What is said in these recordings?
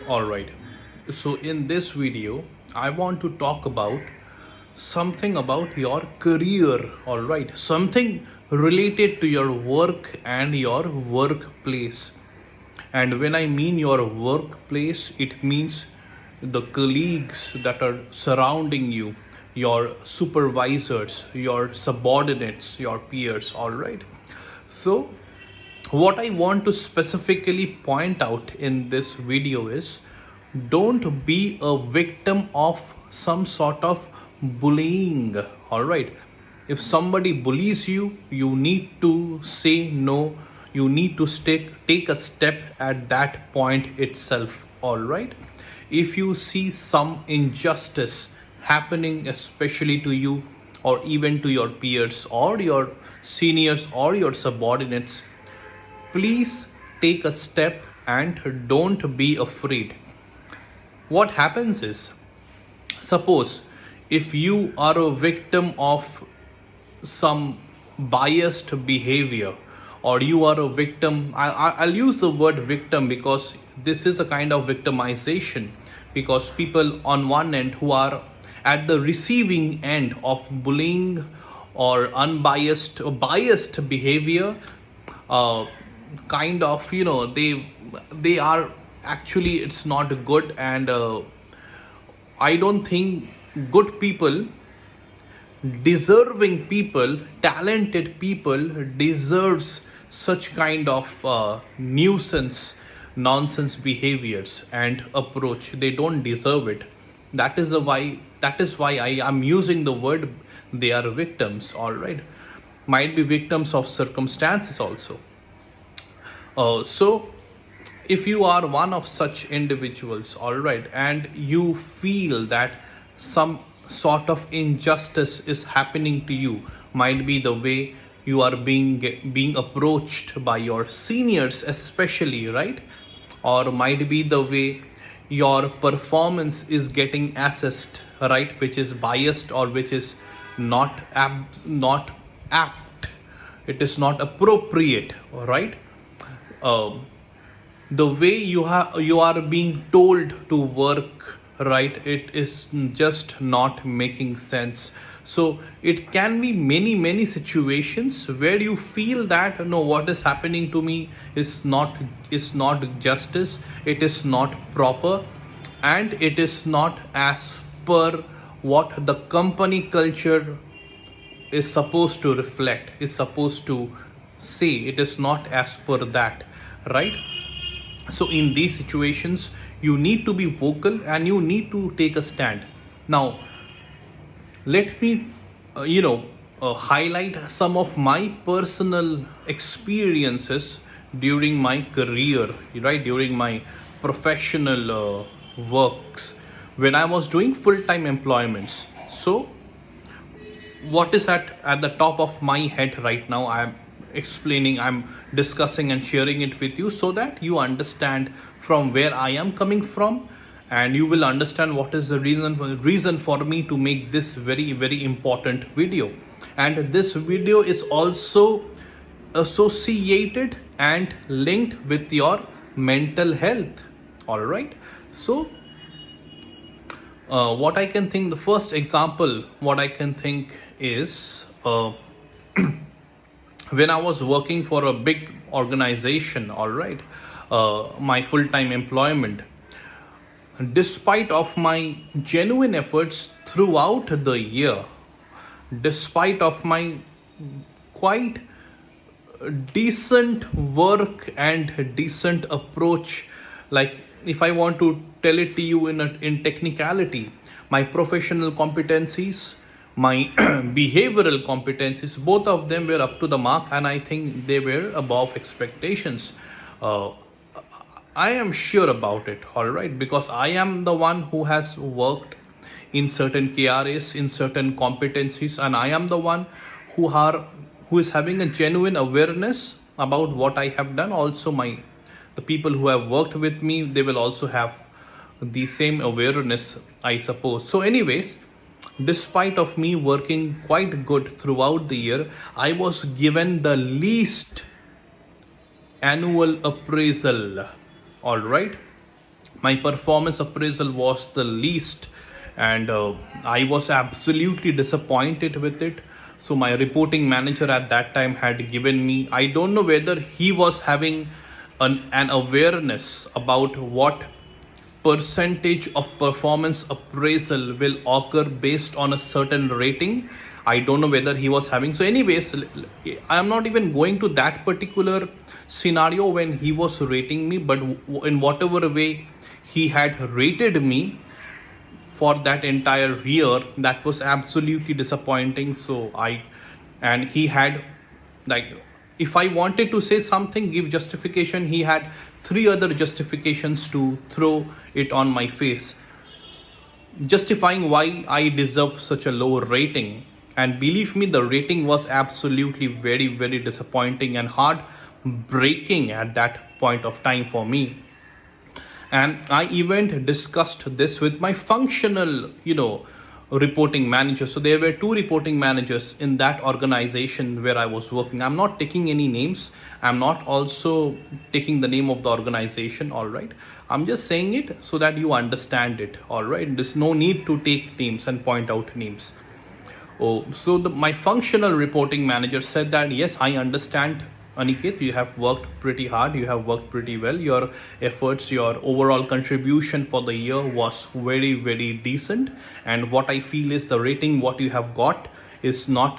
Alright, so in this video, I want to talk about something about your career, alright, something related to your work and your workplace. And when I mean your workplace, it means the colleagues that are surrounding you, your supervisors, your subordinates, your peers, alright. So, what I want to specifically point out in this video is don't be a victim of some sort of bullying. All right. If somebody bullies you, you need to say no. You need to take a step at that point itself. All right. If you see some injustice happening, especially to you, or even to your peers, or your seniors, or your subordinates, please take a step and don't be afraid. What happens is, suppose if you are a victim of some biased behavior, or you are a victim, I'll use the word victim because this is a kind of victimization, because people on one end who are at the receiving end of bullying or unbiased or biased behavior, uh, kind of, they are actually, it's not good. And I don't think good people, deserving people, talented people deserves such kind of nonsense behaviors and approach. They don't deserve it. That is why I am using the word they are victims. All right, might be victims of circumstances also. So, if you are one of such individuals, all right, and you feel that some sort of injustice is happening to you, might be the way you are being approached by your seniors, especially, right, or might be the way your performance is getting assessed, right, which is biased or which is not apt, it is not appropriate, right. um, the way you are being told to work, right, it is just not making sense. So it can be many situations where you feel that no, what is happening to me is not justice, it is not proper, and it is not as per what the company culture is supposed to reflect, is supposed to say. It is not as per that, right. So in these situations, you need to be vocal and you need to take a stand. Now, let me highlight some of my personal experiences during my career, right, during my professional works, when I was doing full time employments. So what is at the top of my head right now, I'm discussing and sharing it with you so that you understand from where I am coming from, and you will understand what is the reason for me to make this very important video. And this video is also associated and linked with your mental health. All right. So what I can think, the first example, what I can think is, when I was working for a big organization, all right, my full time employment, despite of my genuine efforts throughout the year, despite of my quite decent work and decent approach, like if I want to tell it to you in technicality, my professional competencies, my behavioral competencies, both of them were up to the mark, and I think they were above expectations. uh, I am sure about it, all right, because I am the one who has worked in certain KRAs, in certain competencies, and I am the one who is having a genuine awareness about what I have done. Also, the people who have worked with me, they will also have the same awareness, I suppose. So, anyways, despite of me working quite good throughout the year, I was given the least annual appraisal, all right. My performance appraisal was the least, and I was absolutely disappointed with it. So my reporting manager at that time had given me, I don't know whether he was having an awareness about what percentage of performance appraisal will occur based on a certain rating. I don't know whether he was having. So anyways, I am not even going to that particular scenario when he was rating me, but in whatever way he had rated me for that entire year, that was absolutely disappointing. So I and he had, like, if I wanted to say something, give justification, he had three other justifications to throw it on my face, justifying why I deserve such a low rating. And believe me, the rating was absolutely very, very disappointing and heart breaking at that point of time for me. And I even discussed this with my functional, reporting manager. So there were two reporting managers in that organization where I was working. I'm not taking any names. I'm not also taking the name of the organization. All right, I'm just saying it so that you understand it. All right, there's no need to take names and point out names. Oh, so my functional reporting manager said that yes, I understand, Aniket, you have worked pretty hard, you have worked pretty well. Your efforts, your overall contribution for the year was very, very decent. And what I feel is the rating, what you have got, is not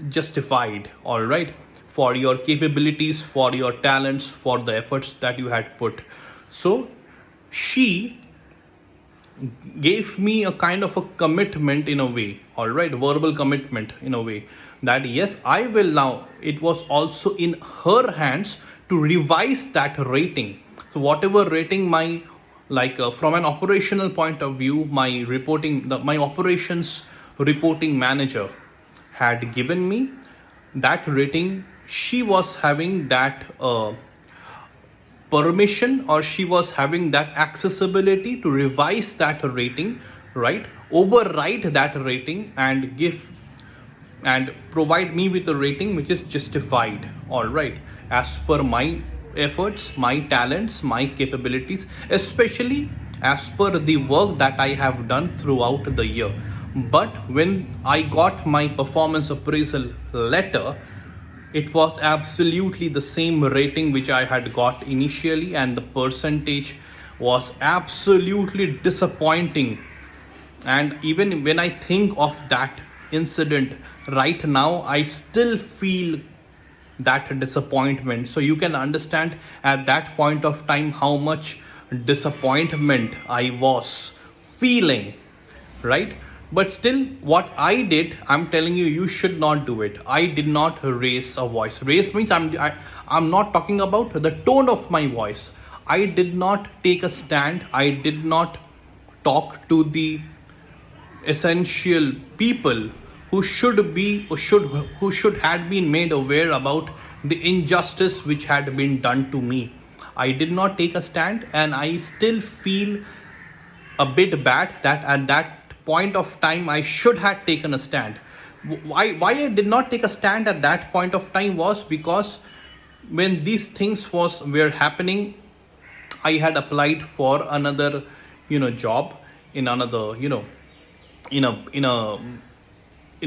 justified, all right, for your capabilities, for your talents, for the efforts that you had put. So she gave me a kind of a commitment in a way, all right, verbal commitment in a way, that yes, I will now, it was also in her hands to revise that rating. So whatever rating my, like, from an operational point of view, my my operations reporting manager had given me, that rating, she was having that permission, or she was having that accessibility to revise that rating, right, override that rating and give and provide me with a rating which is justified, all right, as per my efforts, my talents, my capabilities, especially as per the work that I have done throughout the year. But when I got my performance appraisal letter, it was absolutely the same rating which I had got initially, and the percentage was absolutely disappointing. And even when I think of that incident right now, I still feel that disappointment. So you can understand at that point of time how much disappointment I was feeling, right? But still, what I did, I'm telling you, you should not do it. I did not raise a voice. Raise means I'm not talking about the tone of my voice. I did not take a stand. I did not talk to the essential people who should be, who should had been made aware about the injustice which had been done to me. I did not take a stand, and I still feel a bit bad that at that point of time I should have taken a stand. Why I did not take a stand at that point of time was because when these things were happening, I had applied for another, job in another, in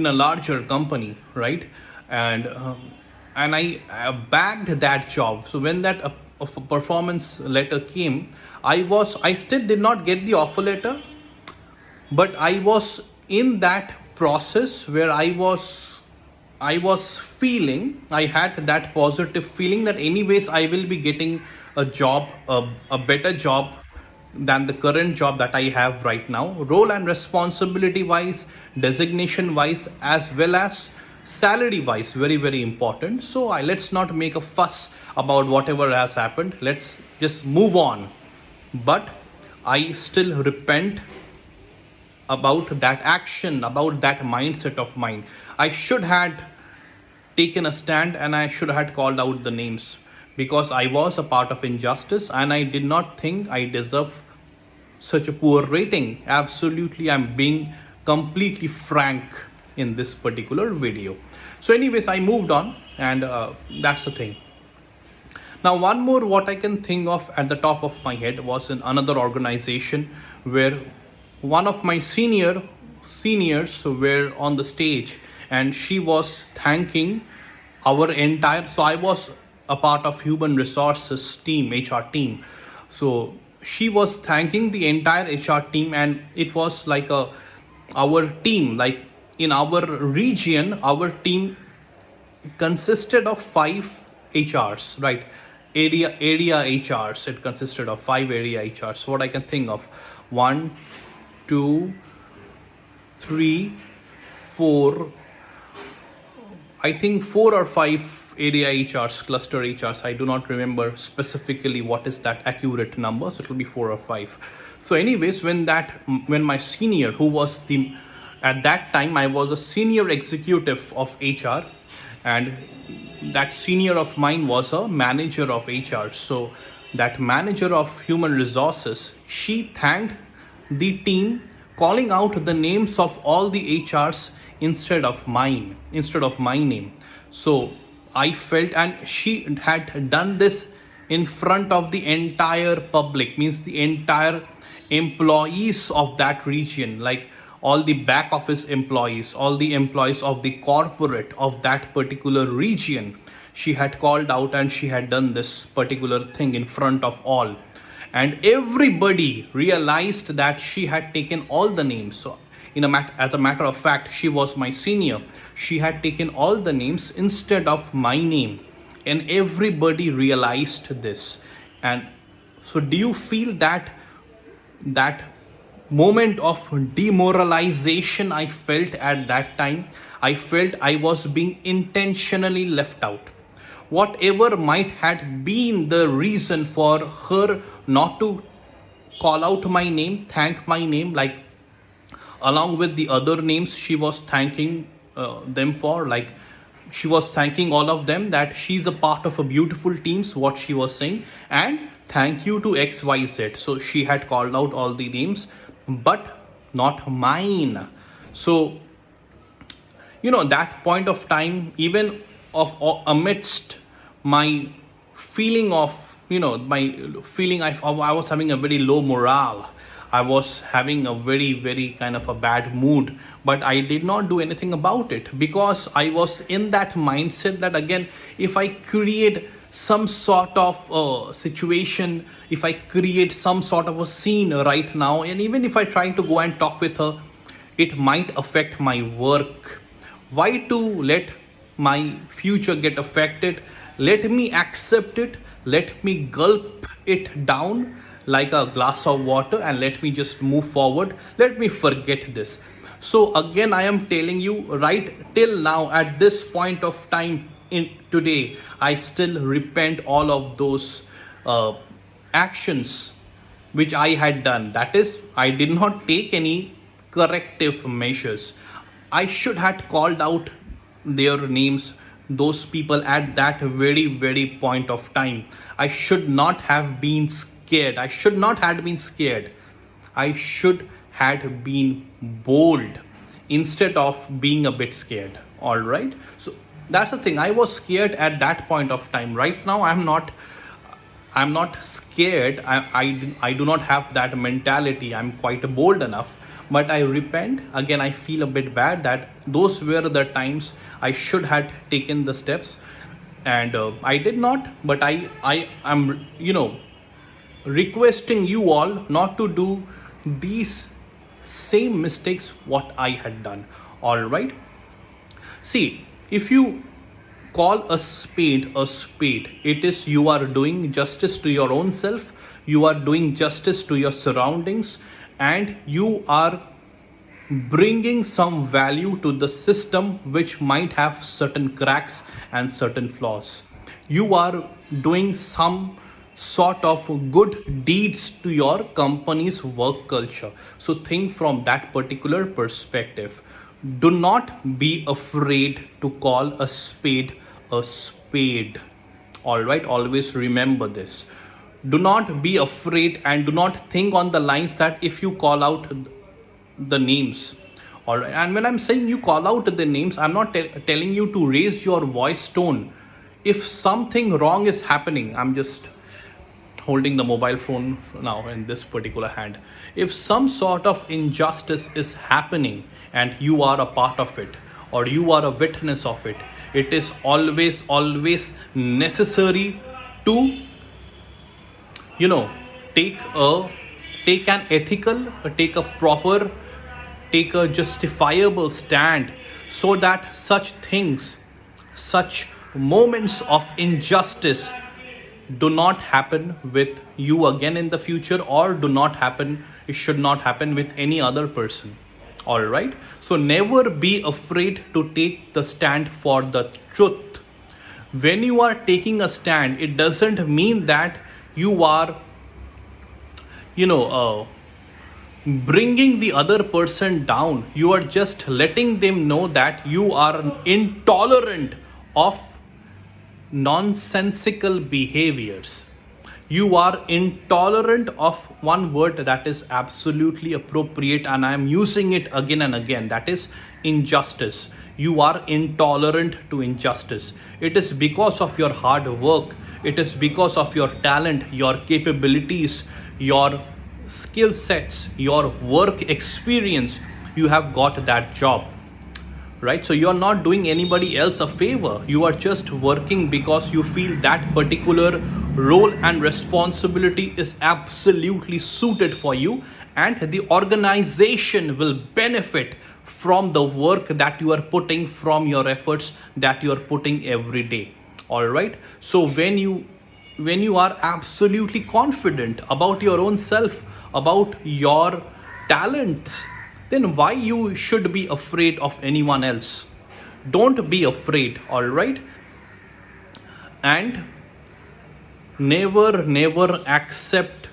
a larger company, right? And I bagged that job. So when that performance letter came, I still did not get the offer letter, but I was in that process where I was feeling, I had that positive feeling that anyways I will be getting a job, a better job than the current job that I have right now, role and responsibility wise, designation wise, as well as salary wise, very, very important. So let's not make a fuss about whatever has happened. Let's just move on. But I still repent about that action, about that mindset of mine. I should had taken a stand, and I should have called out the names, because I was a part of injustice and I did not think I deserve such a poor rating. Absolutely, I'm being completely frank in this particular video. So anyways, I moved on, and that's the thing. Now, one more what I can think of at the top of my head was in another organization where one of my seniors were on the stage, and she was thanking our entire. So I was a part of human resources team, HR team. So she was thanking the entire HR team, and it was like a our team, like in our region, our team consisted of five HRs, right? Area HRs. It consisted of five area HRs. What I can think of: one, two, three, four. I think four or five area HRs, cluster HRs. I do not remember specifically what is that accurate number. So it will be four or five. So, anyways, when my senior, who was the at that time I was a senior executive of HR, and that senior of mine was a manager of HR. So that manager of human resources, she thanked the team, calling out the names of all the HRs instead of my name. So I felt, and she had done this in front of the entire public, means the entire employees of that region, like all the back office employees, all the employees of the corporate of that particular region. She had called out and she had done this particular thing in front of all. And everybody realized that she had taken all the names. So, as a matter of fact, she was my senior. She had taken all the names instead of my name. And everybody realized this. And so, do you feel that moment of demoralization I felt at that time? I felt I was being intentionally left out. Whatever might had been the reason for her not to call out my name, thank my name, like along with the other names she was thanking them for, like she was thanking all of them that she's a part of a beautiful teams, what she was saying, and thank you to XYZ. So she had called out all the names, but not mine. So that point of time, even of amidst my feeling of my feeling, I was having a very low morale. I was having a very very kind of a bad mood, but I did not do anything about it because I was in that mindset that, again, if I create some sort of situation, if I create some sort of a scene right now, and even if I try to go and talk with her, it might affect my work. Why to let my future get affected? Let me accept it. Let me gulp it down like a glass of water and let me just move forward. Let me forget this. So, again, I am telling you, right till now, at this point of time in today, I still repent all of those actions which I had done. That is, I did not take any corrective measures. I should have called out their names, those people, at that very, very point of time. I should not have been scared. I should not have been scared. I should have been bold instead of being a bit scared. All right. So that's the thing. I was scared at that point of time. Right now, I'm not scared. I do not have that mentality. I'm quite bold enough. But I repent. Again, I feel a bit bad that those were the times I should have taken the steps. And I did not. But I am, requesting you all not to do these same mistakes what I had done. All right. See, if you call a spade, it is you are doing justice to your own self, you are doing justice to your surroundings, and you are bringing some value to the system which might have certain cracks and certain flaws. You are doing some sort of good deeds to your company's work culture. So think from that particular perspective. Do not be afraid to call a spade a spade. All right, always remember this. Do not be afraid and do not think on the lines that if you call out the names. All right, and when I'm saying you call out the names, I'm not telling you to raise your voice tone if something wrong is happening, I'm just holding the mobile phone now in this particular hand. If some sort of injustice is happening and you are a part of it, or you are a witness of it, it is always necessary to, you know, take a take an ethical, take a proper, take a justifiable stand, so that such things, such moments of injustice do not happen with you again in the future, or do not happen, it should not happen with any other person. All right, so never be afraid to take the stand for the truth. When you are taking a stand, it doesn't mean that you are, you know uh, bringing the other person down. You are just letting them know that you are intolerant of nonsensical behaviors. You are intolerant of one word that is absolutely appropriate, and I am using it again and again, that is injustice. You are intolerant to injustice. It is because of your hard work, it is because of your talent, your capabilities, your skill sets, your work experience, you have got that job, right? So you're not doing anybody else a favor. You are just working because you feel that particular role and responsibility is absolutely suited for you, and the organization will benefit from the work that you are putting, from your efforts that you are putting every day. All right, so when you are absolutely confident about your own self, about your talents, then why you should be afraid of anyone else? Don't be afraid, all right? And never accept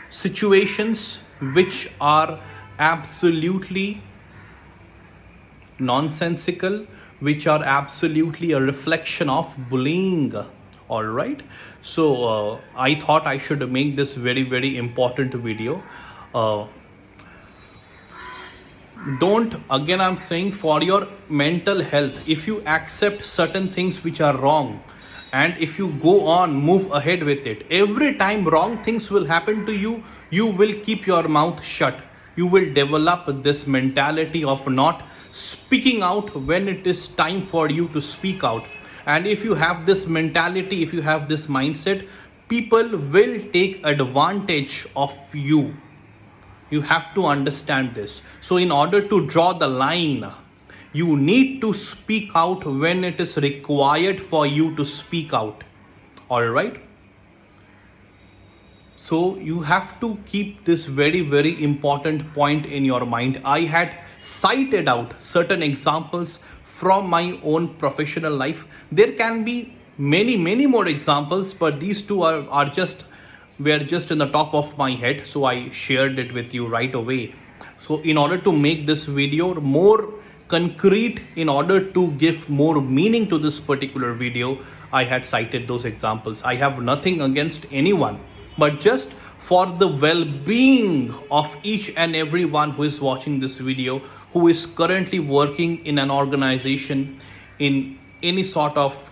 situations which are absolutely nonsensical, which are absolutely a reflection of bullying. All right, so I thought I should make this very important video. uh, don't, again I'm saying, for your mental health, if you accept certain things which are wrong, and if you go on, move ahead with it, every time wrong things will happen to you, you will keep your mouth shut. You will develop this mentality of not speaking out when it is time for you to speak out. And if you have this mentality, if you have this mindset, people will take advantage of you. You have to understand this. So in order to draw the line, you need to speak out when it is required for you to speak out. All right, so you have to keep this very important point in your mind. I had cited out certain examples from my own professional life. There can be many more examples, but these two are just were just in the top of my head, so I shared it with you right away. So in order to make this video more concrete, in order to give more meaning to this particular video, I had cited those examples. I have nothing against anyone, but just for the well-being of each and everyone who is watching this video, who is currently working in an organization, in any sort of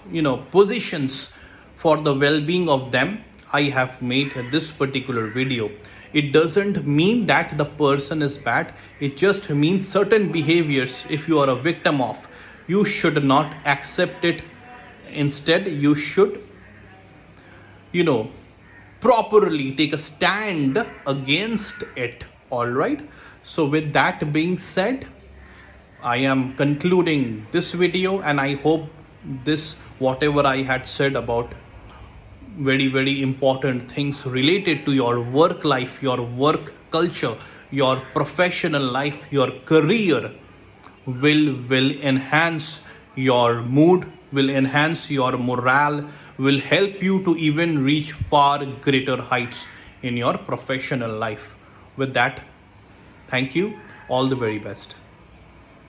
positions, for the well-being of them, I have made this particular video. It doesn't mean that the person is bad. It just means certain behaviors, if you are a victim of, you should not accept it. Instead, you should, properly take a stand against it. All right. So with that being said, I am concluding this video, and I hope this, whatever I had said about very important things related to your work life, your work culture, your professional life, your career, will enhance your mood, will enhance your morale, will help you to even reach far greater heights in your professional life. With that, thank you. All the very best.